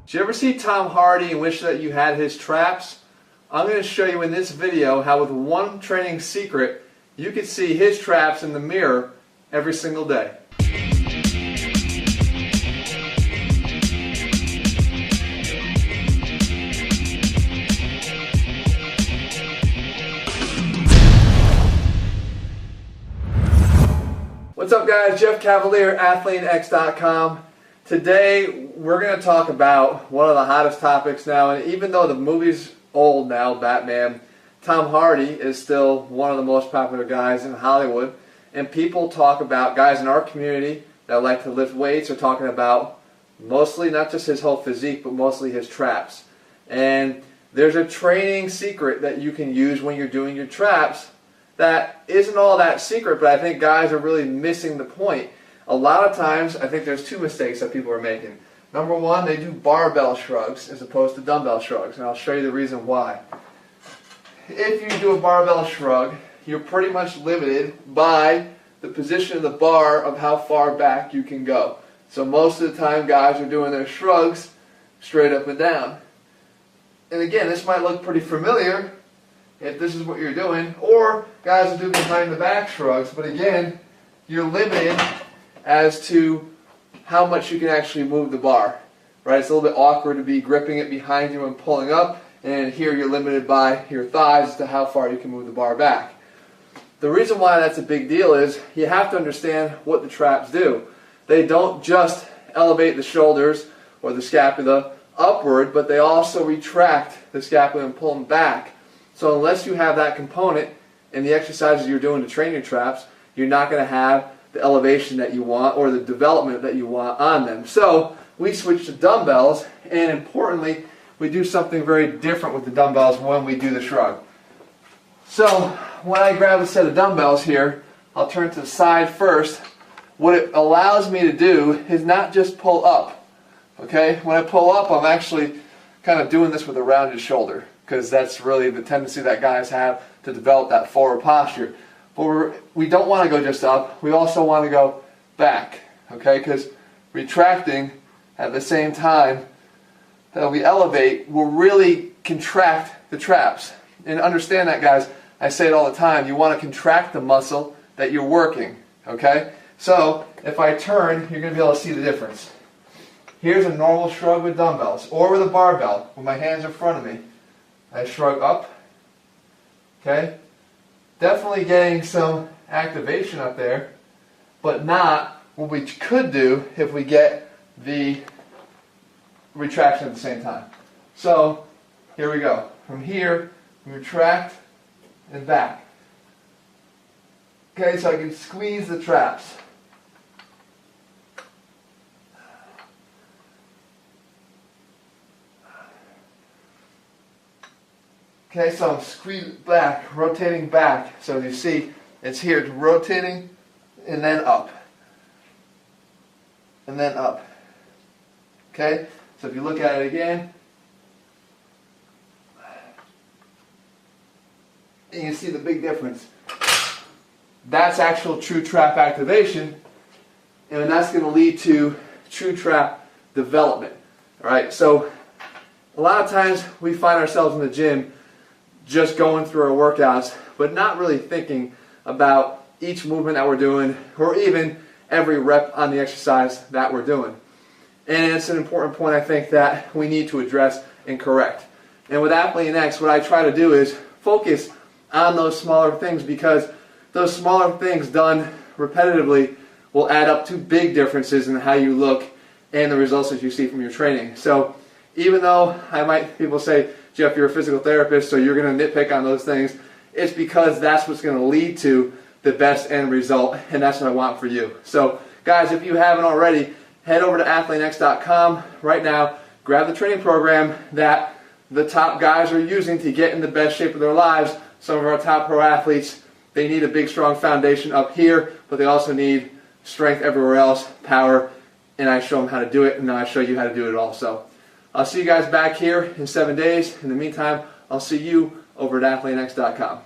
Did you ever see Tom Hardy and wish that you had his traps? I'm going to show you in this video how with one training secret you can see his traps in the mirror every single day. What's up guys, Jeff Cavaliere, AthleanX.com. Today we're going to talk about one of the hottest topics now, and even though the movie's old now, Batman, Tom Hardy is still one of the most popular guys in Hollywood, and people talk about, guys in our community that like to lift weights are talking about mostly not just his whole physique, but mostly his traps. And there's a training secret that you can use when you're doing your traps that isn't all that secret, but I think guys are really missing the point. A lot of times, I think there's two mistakes that people are making. Number one, they do barbell shrugs as opposed to dumbbell shrugs, and I'll show you the reason why. If you do a barbell shrug, you're pretty much limited by the position of the bar of how far back you can go. So most of the time, guys are doing their shrugs straight up and down. And again, this might look pretty familiar if this is what you're doing, or guys will do behind the back shrugs, but again, you're limited as to how much you can actually move the bar, right? It's a little bit awkward to be gripping it behind you and pulling up, and here you're limited by your thighs as to how far you can move the bar back. The reason why that's a big deal is you have to understand what the traps do. They don't just elevate the shoulders or the scapula upward, but they also retract the scapula and pull them back. So unless you have that component in the exercises you're doing to train your traps, you're not going to have the elevation that you want or the development that you want on them. So we switch to dumbbells, and importantly, we do something very different with the dumbbells when we do the shrug. So when I grab a set of dumbbells here, I'll turn to the side first. What it allows me to do is not just pull up. Okay? When I pull up, I'm actually kind of doing this with a rounded shoulder, because that's really the tendency that guys have to develop that forward posture. But we don't want to go just up, we also want to go back, okay? Because retracting at the same time that we elevate will really contract the traps. And understand that, guys, I say it all the time, you want to contract the muscle that you're working, okay? So if I turn, you're going to be able to see the difference. Here's a normal shrug with dumbbells, or with a barbell, with my hands in front of me. I shrug up, okay? Definitely getting some activation up there, but not what we could do if we get the retraction at the same time. So here we go. From here, we retract and back. Okay, so I can squeeze the traps. Okay, so I'm squeezing back, rotating back. So as you see, it's here, it's rotating and then up. And then up. Okay, so if you look at it again, and you see the big difference. That's actual true trap activation, and that's going to lead to true trap development. Alright, so a lot of times we find ourselves in the gym just going through our workouts, but not really thinking about each movement that we're doing, or even every rep on the exercise that we're doing. And it's an important point, I think, that we need to address and correct. And with AthleanX, what I try to do is focus on those smaller things, because those smaller things done repetitively will add up to big differences in how you look and the results that you see from your training. So even though people say, Jeff, you're a physical therapist, so you're going to nitpick on those things, it's because that's what's going to lead to the best end result, and that's what I want for you. So guys, if you haven't already, head over to AthleanX.com right now, grab the training program that the top guys are using to get in the best shape of their lives. Some of our top pro athletes, they need a big strong foundation up here, but they also need strength everywhere else, power, and I show them how to do it, and now I show you how to do it also. I'll see you guys back here in 7 days. In the meantime, I'll see you over at AthleanX.com.